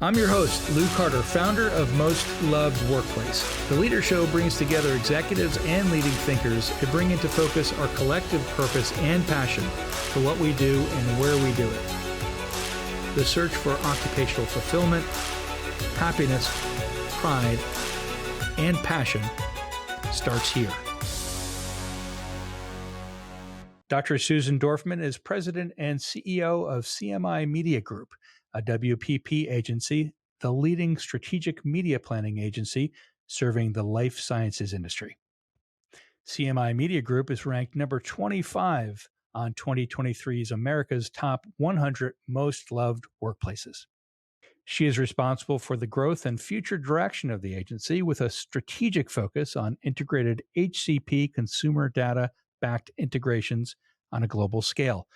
I'm your host, Lou Carter, founder of Most Loved Workplace. The Leader Show brings together executives and leading thinkers to bring into focus our collective purpose and passion for what we do and where we do it. The search for occupational fulfillment, happiness, pride, and passion starts here. Dr. Susan Dorfman is president and CEO of CMI Media Group, a WPP agency, the leading strategic media planning agency serving the life sciences industry. CMI Media Group is ranked number 25 on 2023's America's Top 100 Most Loved Workplaces. She is responsible for the growth and future direction of the agency with a strategic focus on integrated HCP consumer data-backed integrations on a global scale.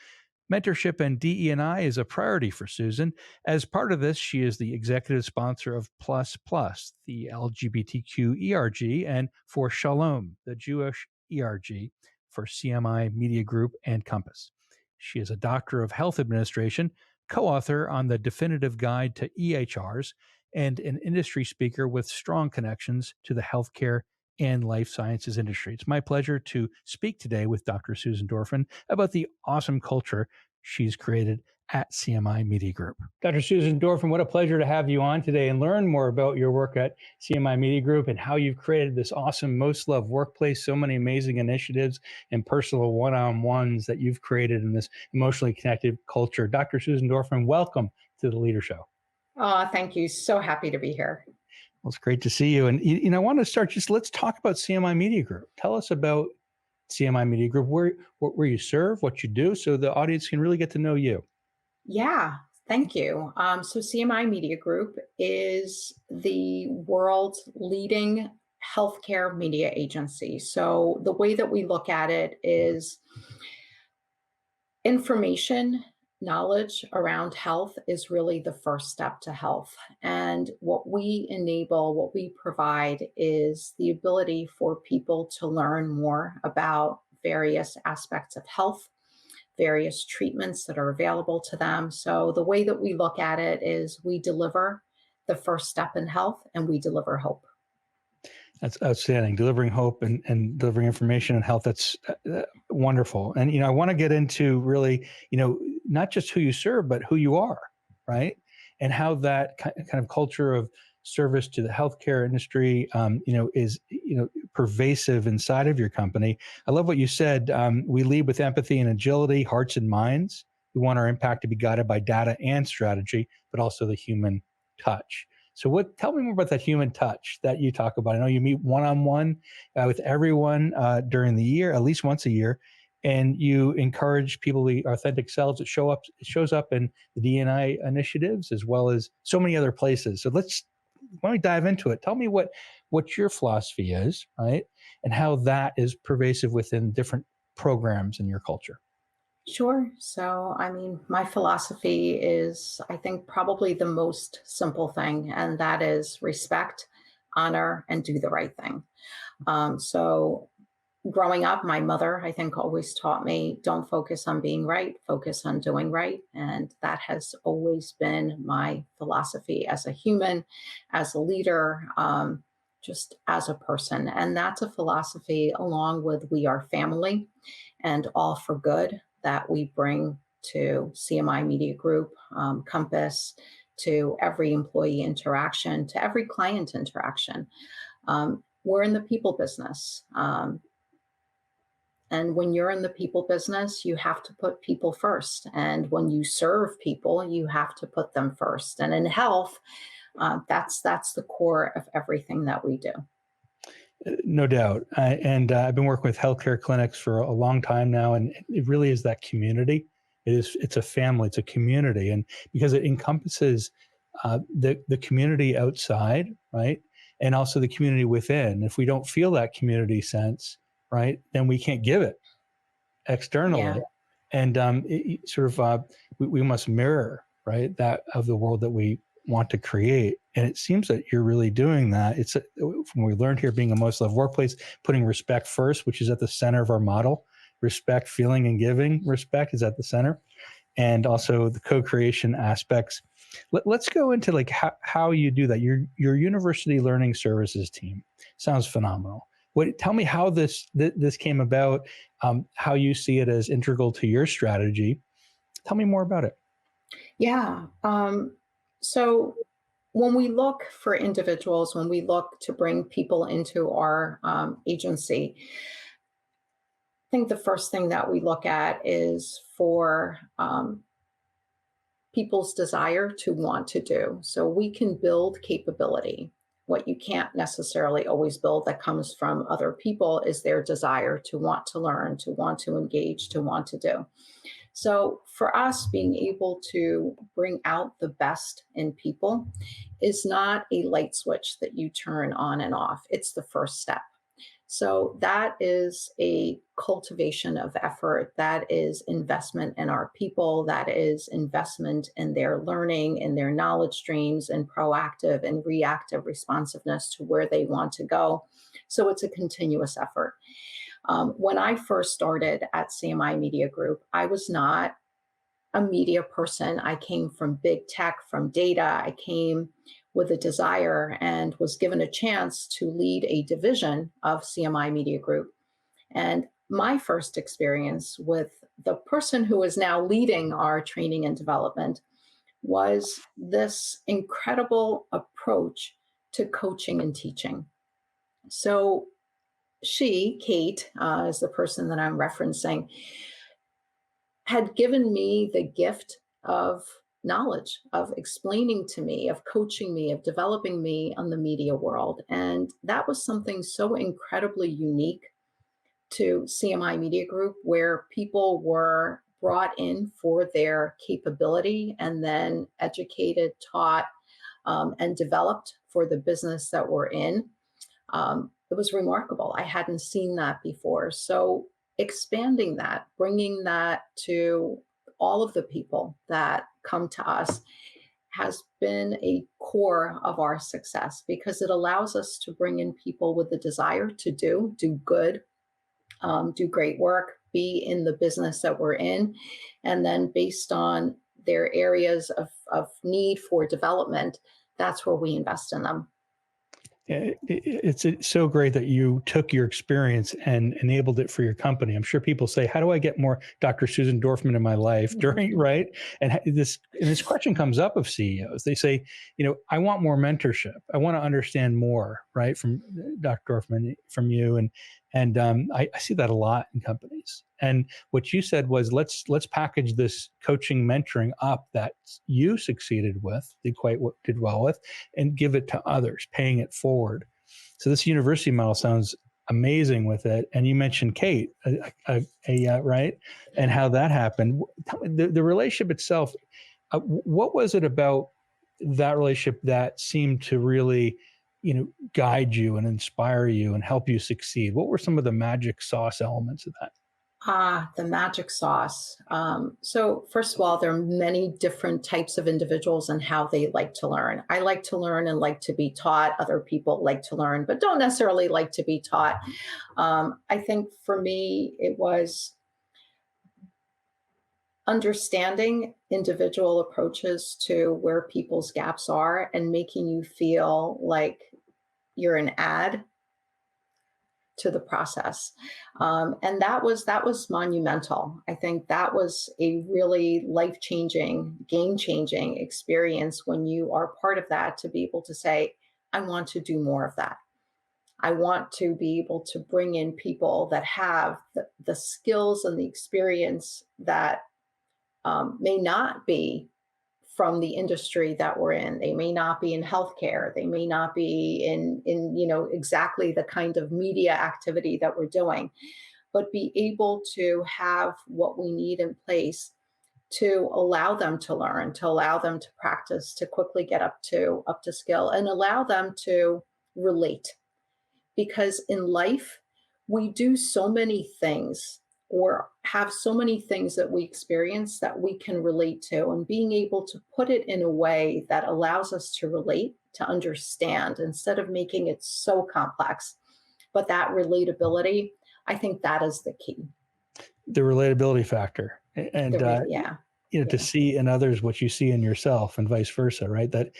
Mentorship and DE&I is a priority for Susan. As part of this, she is the executive sponsor of Plus Plus, the LGBTQ ERG, and for Shalom, the Jewish ERG, for CMI Media Group and Compass. She is a doctor of health administration, co-author on the Definitive Guide to EHRs, and an industry speaker with strong connections to the healthcare and life sciences industry. It's my pleasure to speak today with Dr. Susan Dorfman about the awesome culture she's created at CMI Media Group. Dr. Susan Dorfman, what a pleasure to have you on today and learn more about your work at CMI Media Group and how you've created this awesome Most Loved Workplace, so many amazing initiatives and personal one-on-ones that you've created in this emotionally connected culture. Dr. Susan Dorfman, welcome to the Leader Show. Oh, thank you. So happy to be here. Well, it's great to see you. And I want to start, let's talk about CMI Media Group. Tell us about CMI Media Group, where you serve, what you do, so the audience can really get to know you. Yeah, thank you. So CMI Media Group is the world's leading healthcare media agency. So the way that we look at it is information, knowledge around health is really the first step to health. And what we enable, what we provide is the ability for people to learn more about various aspects of health, various treatments that are available to them. So the way that we look at it is we deliver the first step in health and we deliver hope. That's outstanding. Delivering hope and delivering information and health. That's wonderful. And, I want to get into really, not just who you serve, but who you are, right? And how that kind of culture of service to the healthcare industry, is, pervasive inside of your company. I love what you said. We lead with empathy and agility, hearts and minds. We want our impact to be guided by data and strategy, but also the human touch. So tell me more about that human touch that you talk about. I know you meet one-on-one with everyone during the year, at least once a year, and you encourage people to be authentic selves. It shows up in the D&I initiatives as well as so many other places. So why don't we dive into it? Tell me what your philosophy is, right? And how that is pervasive within different programs in your culture. Sure. So, my philosophy is, I think, probably the most simple thing, and that is respect, honor, and do the right thing. So growing up, my mother, I think, always taught me, don't focus on being right, focus on doing right. And that has always been my philosophy as a human, as a leader, just as a person. And that's a philosophy along with we are family and all for good that we bring to CMI Media Group, Compass, to every employee interaction, to every client interaction. We're in the people business. And when you're in the people business, you have to put people first. And when you serve people, you have to put them first. And in health, that's the core of everything that we do. No doubt. I've been working with healthcare clinics for a long time now, and it really is that community. It's a family, it's a community. And because it encompasses the community outside, right? And also the community within. If we don't feel that community sense, right, then we can't give it externally. Yeah. And we must mirror, right, that of the world that we want to create. And it seems that you're really doing that. It's from we learned here, being a most loved workplace, putting respect first, which is at the center of our model. Respect, feeling, and giving respect is at the center. And also the co-creation aspects Let's go into like how you do that. Your university learning services team sounds phenomenal. Tell me how this came about, how you see it as integral to your strategy. Tell me more about it. Yeah. So when we look for individuals, when we look to bring people into our agency, I think the first thing that we look at is for people's desire to want to do. So we can build capability. What you can't necessarily always build that comes from other people is their desire to want to learn, to want to engage, to want to do. So for us, being able to bring out the best in people is not a light switch that you turn on and off. It's the first step. So that is a cultivation of effort. That is investment in our people. That is investment in their learning, in their knowledge streams, and proactive and reactive responsiveness to where they want to go. So it's a continuous effort. When I first started at CMI Media Group, I was not a media person. I came from big tech, from data. I came with a desire and was given a chance to lead a division of CMI Media Group. And my first experience with the person who is now leading our training and development was this incredible approach to coaching and teaching. So Kate, is the person that I'm referencing, had given me the gift of knowledge, of explaining to me, of coaching me, of developing me on the media world. And that was something so incredibly unique to CMI Media Group, where people were brought in for their capability and then educated, taught, and developed for the business that we're in. It was remarkable. I hadn't seen that before. So expanding that, bringing that to all of the people that come to us has been a core of our success because it allows us to bring in people with the desire to do good, do great work, be in the business that we're in. And then based on their areas of need for development, that's where we invest in them. It's so great that you took your experience and enabled it for your company. I'm sure people say, "How do I get more Dr. Susan Dorfman in my life?" During right, and this question comes up of CEOs. They say, "I want more mentorship. I want to understand more." Right, from Dr. Dorfman, from you, and I see that a lot in companies. And what you said was, let's package this coaching, mentoring up that you succeeded with, did well with, and give it to others, paying it forward. So this university model sounds amazing with it. And you mentioned Kate, right, and how that happened. Tell me, the relationship itself. What was it about that relationship that seemed to really, guide you and inspire you and help you succeed? What were some of the magic sauce elements of that? The magic sauce. So, first of all, there are many different types of individuals and how they like to learn. I like to learn and like to be taught. Other people like to learn, but don't necessarily like to be taught. I think for me, it was understanding individual approaches to where people's gaps are and making you feel like you're an add to the process. And that was monumental. I think that was a really life-changing, game-changing experience when you are part of that, to be able to say, I want to do more of that. I want to be able to bring in people that have the skills and the experience that may not be from the industry that we're in. They may not be in healthcare. They may not be in exactly the kind of media activity that we're doing, but be able to have what we need in place to allow them to learn, to allow them to practice, to quickly get up to skill, and allow them to relate. Because in life, we do so many things or have so many things that we experience that we can relate to, and being able to put it in a way that allows us to relate, to understand, instead of making it so complex. But that relatability, I think that is the key. The relatability factor. And Yeah. to Yeah. see in others what you see in yourself, and vice versa, right? That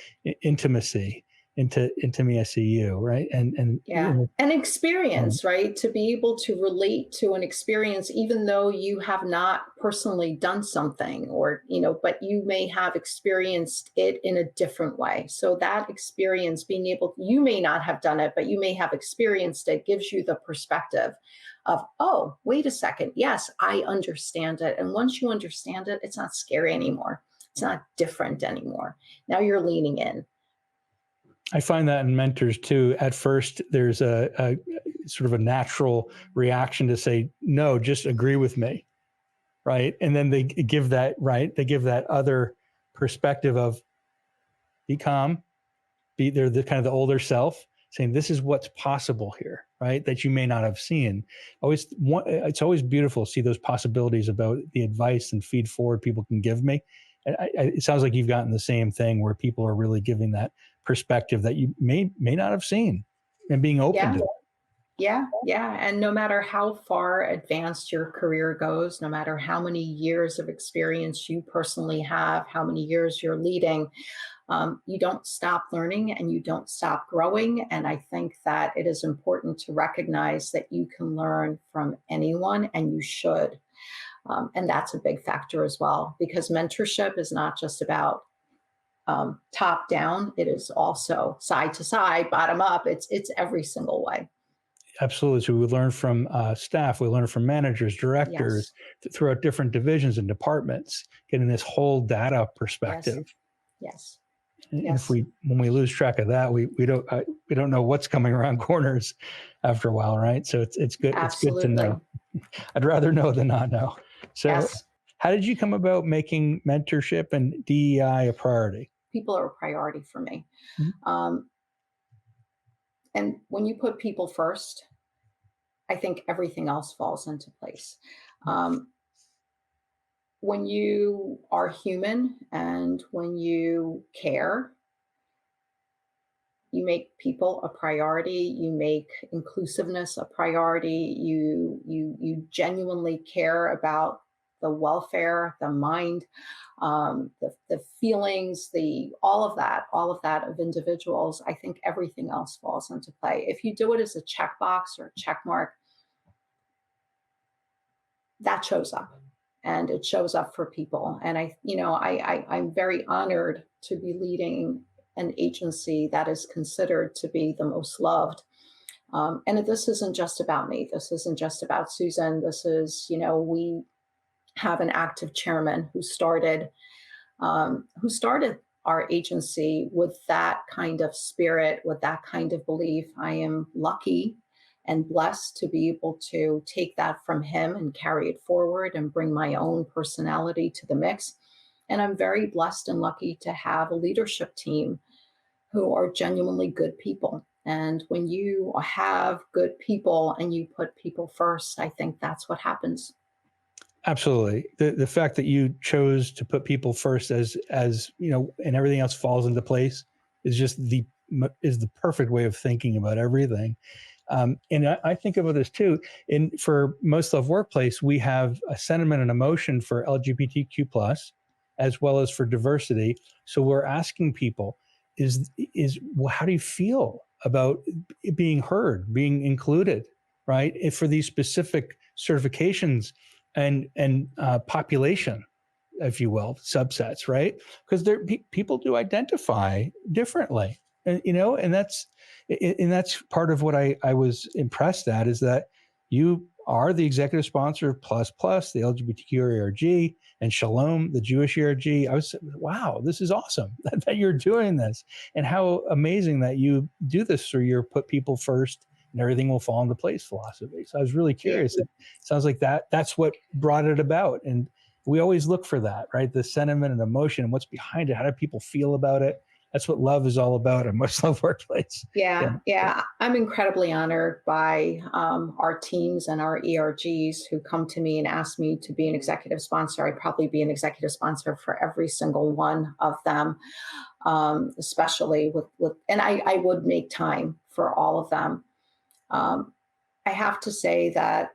intimacy, into me, I see you, right? And Yeah. And um, experience, right? To be able to relate to an experience, even though you have not personally done something or, but you may have experienced it in a different way. So that experience, being able, you may not have done it, but you may have experienced it, gives you the perspective of, oh, wait a second. Yes, I understand it. And once you understand it, it's not scary anymore. It's not different anymore. Now you're leaning in. I find that in mentors too. At first, there's a sort of a natural reaction to say, no, just agree with me, right? And then they give that, right? They give that other perspective of be calm, they're the kind of the older self saying this is what's possible here, right? That you may not have seen. It's always beautiful to see those possibilities about the advice and feed forward people can give me. And it sounds like you've gotten the same thing where people are really giving that perspective that you may not have seen, and being open Yeah. to it. Yeah, yeah. And no matter how far advanced your career goes, no matter how many years of experience you personally have, how many years you're leading, you don't stop learning and you don't stop growing. And I think that it is important to recognize that you can learn from anyone and you should. And that's a big factor as well, because mentorship is not just about top down, it is also side to side, bottom up. It's every single way. Absolutely. So we learn from staff, we learn from managers, directors, Yes, throughout different divisions and departments, getting this whole data yes, perspective. yes. And if Yes, when we lose track of that, we don't know what's coming around corners after a while, right? So it's good to know. absolutely. I'd rather know than not know. So, Yes, how did you come about making mentorship and DEI a priority? people are a priority for me. Mhm. Um, and when you put people first, I think everything else falls into place. Um, when you are human and when you care, you make people a priority, you make inclusiveness a priority, you genuinely care about the welfare, the mind, the feelings, the all of that of individuals. I think everything else falls into play. If you do it as a checkbox or a check mark, that shows up, and it shows up for people. And I'm very honored to be leading an agency that is considered to be the most loved. And this isn't just about me. This isn't just about Susan. This is, we have an active chairman who started our agency with that kind of spirit, with that kind of belief. I am lucky and blessed to be able to take that from him and carry it forward and bring my own personality to the mix. And I'm very blessed and lucky to have a leadership team who are genuinely good people. And when you have good people and you put people first, I think that's what happens. Absolutely. The fact that you chose to put people first, as and everything else falls into place, is just the perfect way of thinking about everything. And I think about this too. For Most Love Workplace, we have a sentiment and emotion for LGBTQ plus, as well as for diversity. So we're asking people, well, how do you feel about being heard, being included, right? If for these specific certifications and population, if you will, subsets, right? Because people do identify differently, and that's part of what I was impressed at, is that you are the executive sponsor of Plus Plus, the LGBTQ ERG, and Shalom, the Jewish ERG. I was, wow, this is awesome that you're doing this, and how amazing that you do this through your put people first and everything will fall into place philosophy. So I was really Yeah. curious. It sounds like that's what brought it about. And we always look for that, right? The sentiment and emotion and what's behind it. How do people feel about it? That's what love is all about in Most Love Workplace. Yeah. Yeah, yeah. I'm incredibly honored by our teams and our ERGs who come to me and ask me to be an executive sponsor. I'd probably be an executive sponsor for every single one of them, especially and I would make time for all of them. Um, I have to say that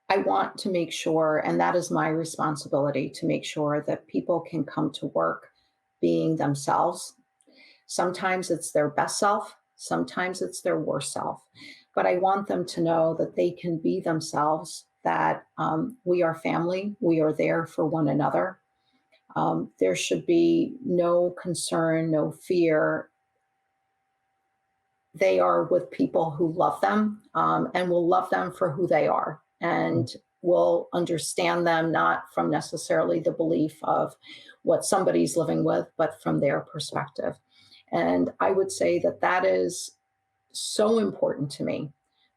I want to make sure, and that is my responsibility, to make sure that people can come to work being themselves. Sometimes it's their best self, sometimes it's their worst self. But I want them to know that they can be themselves, that we are family, we are there for one another. There should be no concern, no fear. They are with people who love them, and will love them for who they are, and will understand them not from necessarily the belief of what somebody's living with, but from their perspective. And I would say that that is so important to me,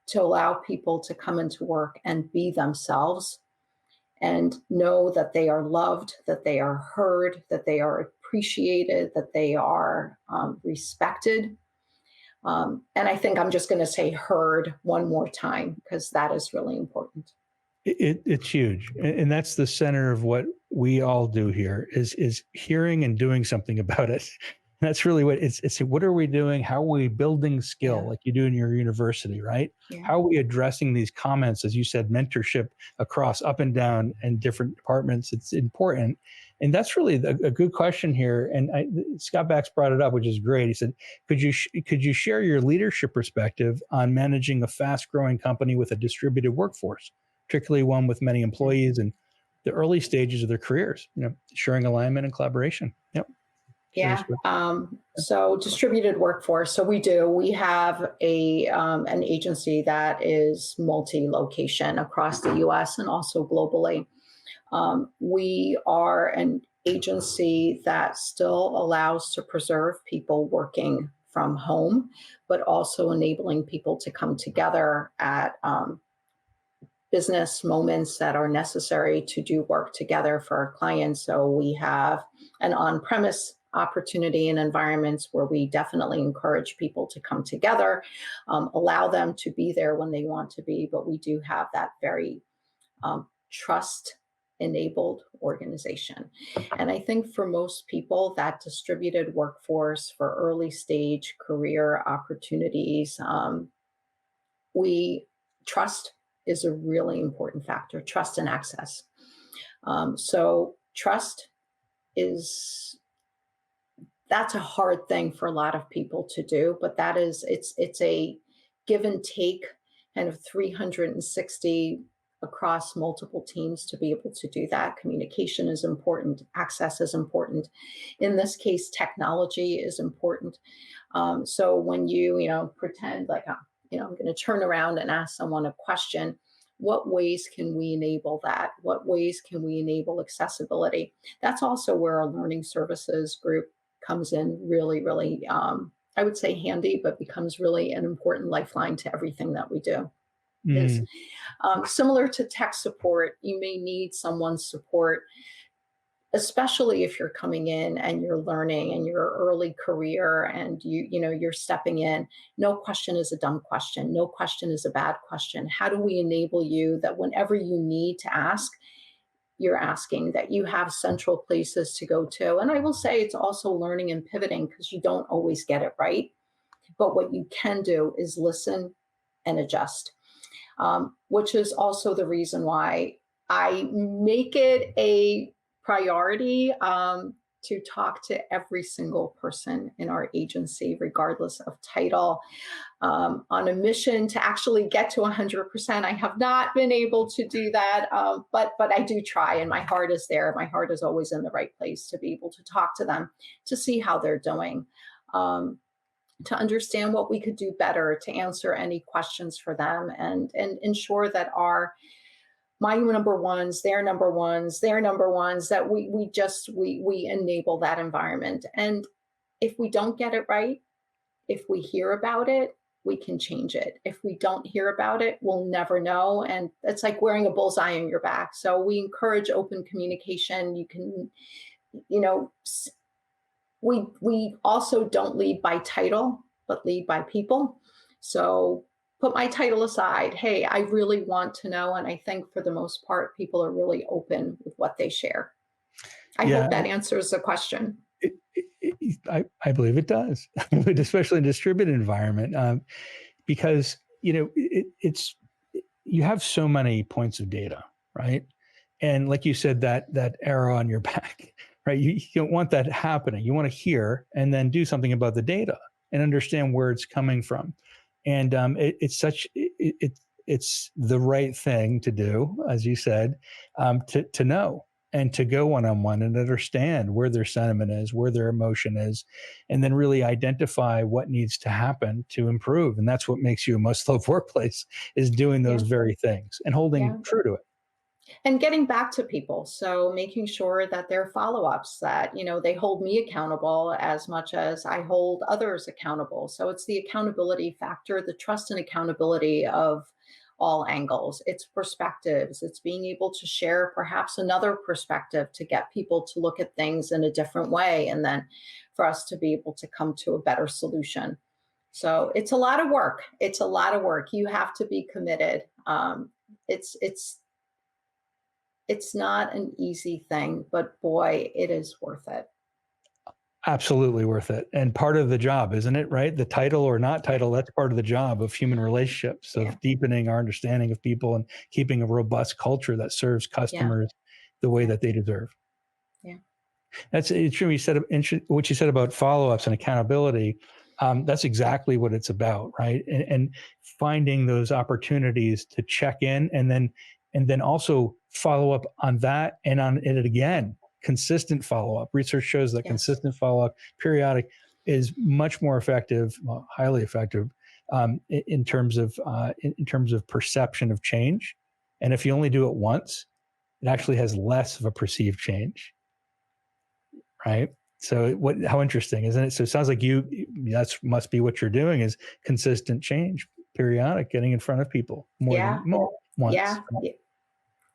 to allow people to come into work and be themselves and know that they are loved, that they are heard, that they are appreciated, that they are respected. And I think I'm just going to say heard one more time because that is really important. It's huge, and that's the center of what we all do here is hearing and doing something about it. That's really what it's what are we doing? How are we building skill Yeah. like you do in your university, right? Yeah. How are we addressing these comments, as you said, mentorship across up and down and different departments? It's important, and that's really a good question here. And Scott Bax brought it up, which is great. He said, could you share your leadership perspective on managing a fast growing company with a distributed workforce, particularly one with many Yeah. employees and the early stages of their careers, sharing alignment and collaboration. Yep. Curious Yeah. what. So distributed workforce. So we do. We have a an agency that is multi-location across the U.S. and also globally. We are an agency that still allows to preserve people working from home, but also enabling people to come together at business moments that are necessary to do work together for our clients. So we have an on premise opportunity in environments where we definitely encourage people to come together, allow them to be there when they want to be. But we do have that very trust enabled organization. And I think for most people, that distributed workforce for early stage career opportunities, we trust is a really important factor, trust and access. So trust is that's a hard thing for a lot of people to do, but that is it's a give and take kind of 360 across multiple teams to be able to do that. Communication is important, access is important. In this case, technology is important. So when you pretend like I'm going to turn around and ask someone a question, what ways can we enable that? What ways can we enable accessibility? That's also where our learning services group comes in really, really, I would say handy, but becomes really an important lifeline to everything that we do. Is Mm, similar to tech support, you may need someone's support, especially if you're coming in and you're learning in your early career and you're stepping in. No question is a dumb question, no question is a bad question. How do we enable you that whenever you need to ask, you're asking, that you have central places to go to? And I will say it's also learning and pivoting because you don't always get it right, but what you can do is listen and adjust, which is also the reason why I make it a priority to talk to every single person in our agency, regardless of title, on a mission to actually get to 100%. I have not been able to do that, but I do try, and my heart is there. My heart is always in the right place to be able to talk to them, to see how they're doing. To understand what we could do better, to answer any questions for them, and ensure that our my number ones, their number ones, that we enable that environment. And if we don't get it right, if we hear about it, we can change it. If we don't hear about it, we'll never know. And it's like wearing a bullseye on your back. So we encourage open communication. You can, you know, we also don't lead by title, but lead by people. So put my title aside. Hey, I really want to know. And I think for the most part, people are really open with what they share. I yeah, hope that answers the question. I believe it does, especially in a distributed environment, because it's you have so many points of data, right? And like you said, that arrow on your back, right? You don't want that happening. You want to hear and then do something about the data and understand where it's coming from. And it's the right thing to do, as you said, to know and to go one on one and understand where their sentiment is, where their emotion is, and then really identify what needs to happen to improve. And that's what makes you a most loved workplace, is doing those Yeah. very things and holding Yeah. true to it. And getting back to people. So making sure that there are follow-ups, that, they hold me accountable as much as I hold others accountable. So it's the accountability factor, the trust and accountability of all angles. It's perspectives. It's being able to share perhaps another perspective to get people to look at things in a different way, and then for us to be able to come to a better solution. So it's a lot of work. It's a lot of work. You have to be committed. It's not an easy thing, but boy, it is worth it. Absolutely worth it. And part of the job, isn't it? Right? The title or not Yeah. title, that's part of the job of human relationships, Yeah. of deepening our understanding of people and keeping a robust culture that serves Yeah. customers the way Yeah. that they deserve. Yeah. That's true. You said what you said about follow-ups and accountability. That's exactly what it's about, right? And finding those opportunities to check in, and then also follow up on that and on it again. Consistent follow-up. Research shows that Yes. consistent follow-up, periodic, is much more effective, well, highly effective, in terms of in terms of perception of change. And if you only do it once, it actually has less of a perceived change, right? So how interesting, isn't it? So it sounds like that's must be what you're doing, is consistent change, periodic, getting in front of people Yeah. more once. Yeah.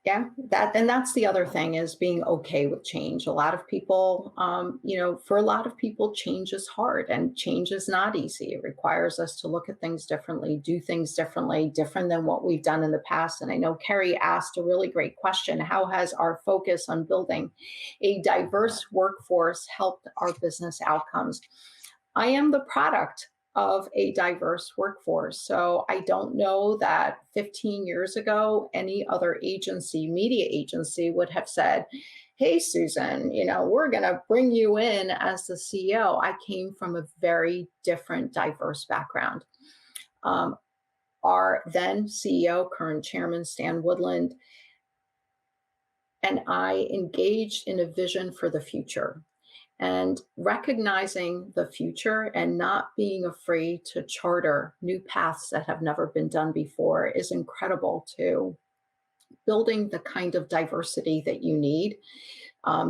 Yeah, that's the other thing, is being okay with change. A lot of people, for a lot of people, change is hard and change is not easy. It requires us to look at things differently, do things differently, different than what we've done in the past. And I know Kerry asked a really great question: how has our focus on building a diverse workforce helped our business outcomes? I am the product of a diverse workforce. So I don't know that 15 years ago, any other agency, media agency, would have said, "Hey, Susan, we're going to bring you in as the CEO." I came from a very different, diverse background. Um, our then CEO, current chairman, Stan Woodland, and I engaged in a vision for the future, and recognizing the future and not being afraid to charter new paths that have never been done before is incredible to building the kind of diversity that you need,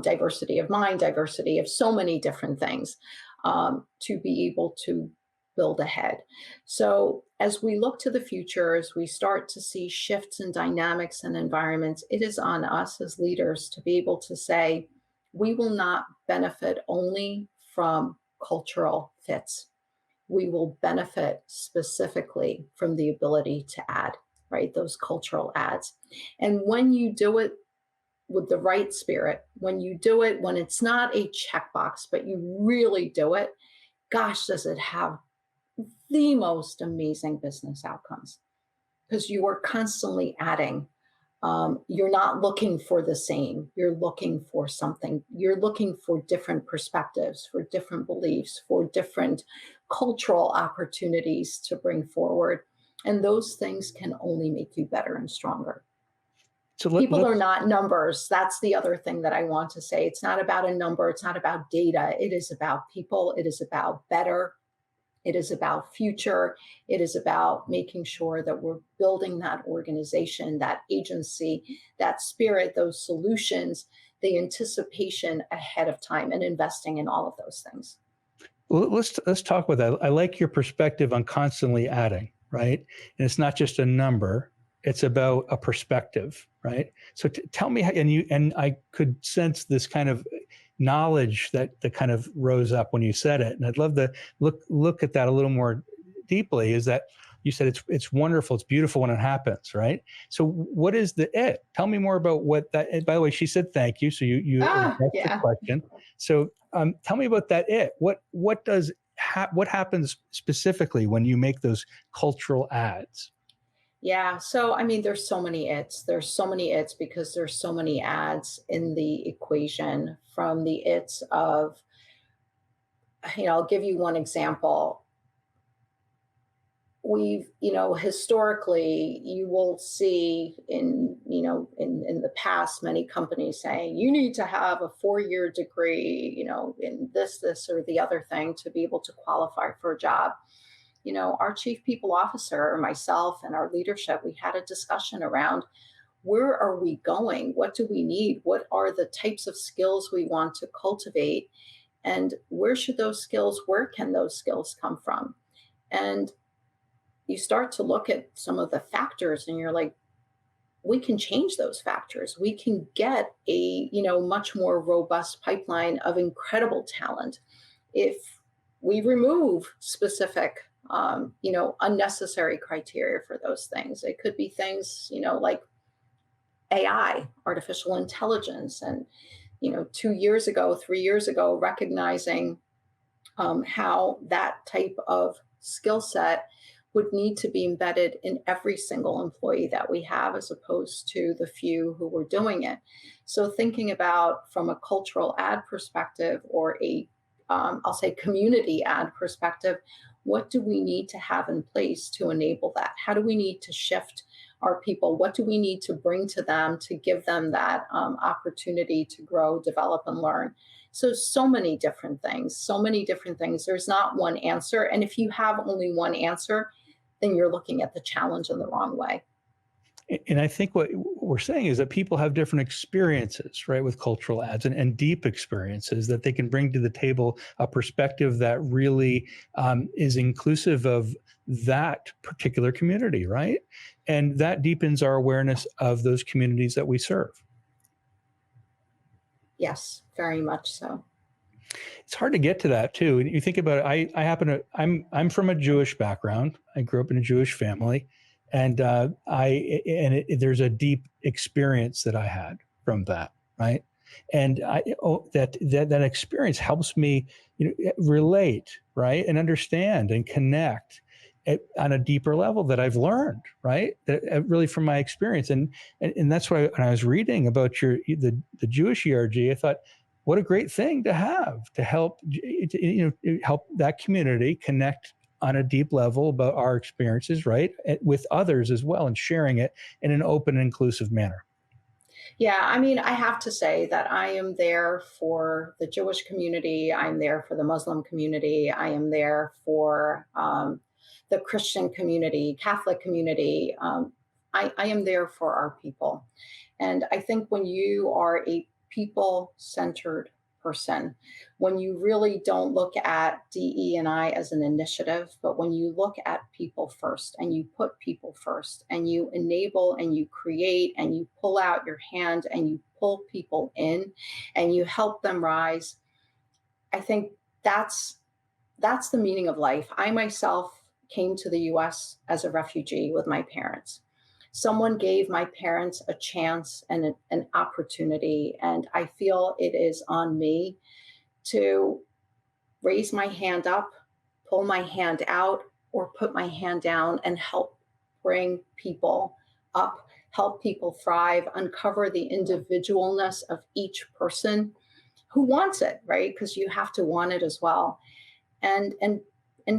diversity of mind, diversity of so many different things, to be able to build ahead. So as we look to the future, as we start to see shifts in dynamics and environments, it is on us as leaders to be able to say, we will not benefit only from cultural fits. We will benefit specifically from the ability to add, right? Those cultural adds. And when you do it with the right spirit, when you do it, when it's not a checkbox, but you really do it, gosh, does it have the most amazing business outcomes, because you are constantly adding. You're not looking for the same. You're looking for something. You're looking for different perspectives, for different beliefs, for different cultural opportunities to bring forward. And those things can only make you better and stronger. So People are let's not numbers. That's the other thing that I want to say. It's not about a number. It's not about data. It is about people. It is about better. It is about future. It is about making sure that we're building that organization, that agency, that spirit, those solutions, the anticipation ahead of time, and investing in all of those things. let's talk about that. I like your perspective on constantly adding, right? And it's not just a number; it's about a perspective, right? So tell me, and I could sense this kind of knowledge that kind of rose up when you said it, and I'd love to look at that a little more deeply. Is that you said it's wonderful, it's beautiful when it happens, right? So what is the it? Tell me more about what that. And by the way, she said thank you, so you addressed the Yeah. question. So tell me about that it. What happens specifically when you make those cultural ads? Yeah. So, I mean, there's so many it's. There's so many it's because there's so many ads in the equation from the it's of, I'll give you one example. We've, historically, you will see in the past, many companies saying you need to have a 4-year degree, in this, or the other thing to be able to qualify for a job. Our chief people officer, myself, and our leadership, we had a discussion around where are we going? What do we need? What are the types of skills we want to cultivate? And where can those skills come from? And you start to look at some of the factors and you're like, we can change those factors. We can get a, much more robust pipeline of incredible talent if we remove specific unnecessary criteria for those things. It could be things, like AI, artificial intelligence, and 2 years ago, 3 years ago, recognizing how that type of skill set would need to be embedded in every single employee that we have, as opposed to the few who were doing it. So, thinking about from a cultural ad perspective or I'll say community ad perspective, what do we need to have in place to enable that? How do we need to shift our people? What do we need to bring to them to give them that opportunity to grow, develop, and learn? So many different things, so many different things. There's not one answer. And if you have only one answer, then you're looking at the challenge in the wrong way. And I think what we're saying is that people have different experiences, right, with cultural ads and deep experiences that they can bring to the table a perspective that really is inclusive of that particular community, right? And that deepens our awareness of those communities that we serve. Yes, very much so. It's hard to get to that too. And you think about it, I'm from a Jewish background. I grew up in a Jewish family, and there's a deep experience that I had from that, right? And that experience helps me, relate, right, and understand and connect on a deeper level that I've learned, right? Really from my experience, and that's why when I was reading about the Jewish ERG, I thought, what a great thing to have to help help that community connect on a deep level about our experiences, right, with others as well, and sharing it in an open and inclusive manner. Yeah, I mean, I have to say that I am there for the Jewish community. I'm there for the Muslim community. I am there for the Christian community, Catholic community. I am there for our people. And I think when you are a people centered person, when you really don't look at DE&I as an initiative, but when you look at people first and you put people first and you enable and you create and you pull out your hand and you pull people in and you help them rise, I think that's that's the meaning of life. I myself came to the US as a refugee with my parents. Someone gave my parents a chance and an opportunity, and I feel it is on me to raise my hand up, pull my hand out, or put my hand down and help bring people up, help people thrive, uncover the individualness of each person who wants it, right? Because you have to want it as well. And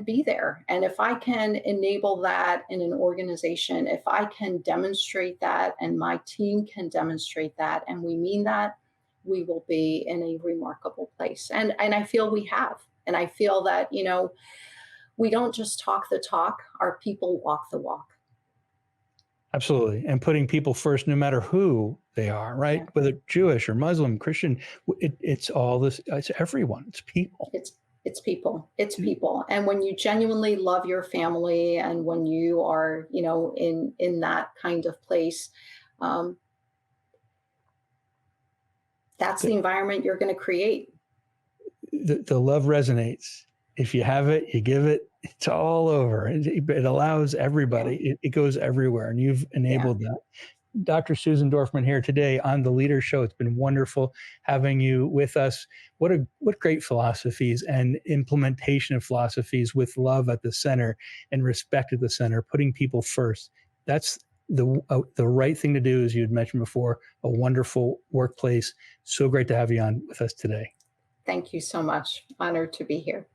be there. And if I can enable that in an organization, if I can demonstrate that and my team can demonstrate that and we mean that, we will be in a remarkable place. And I feel we have. And I feel that, we don't just talk the talk, our people walk the walk. Absolutely. And putting people first, no matter who they are, right? Yeah. Whether Jewish or Muslim, Christian, it's all this, it's everyone, it's people. It's people. It's people. And when you genuinely love your family and when you are, in that kind of place, um, that's the environment you're going to create. The love resonates. If you have it, you give it. It's all over. It allows everybody. Yeah. It goes everywhere, and you've Yeah. enabled that. Dr. Susan Dorfman here today on the Leader Show. It's been wonderful having you with us. What great philosophies and implementation of philosophies with love at the center and respect at the center, putting people first. That's the right thing to do, as you had mentioned before. A wonderful workplace. So great to have you on with us today. Thank you so much. Honored to be here.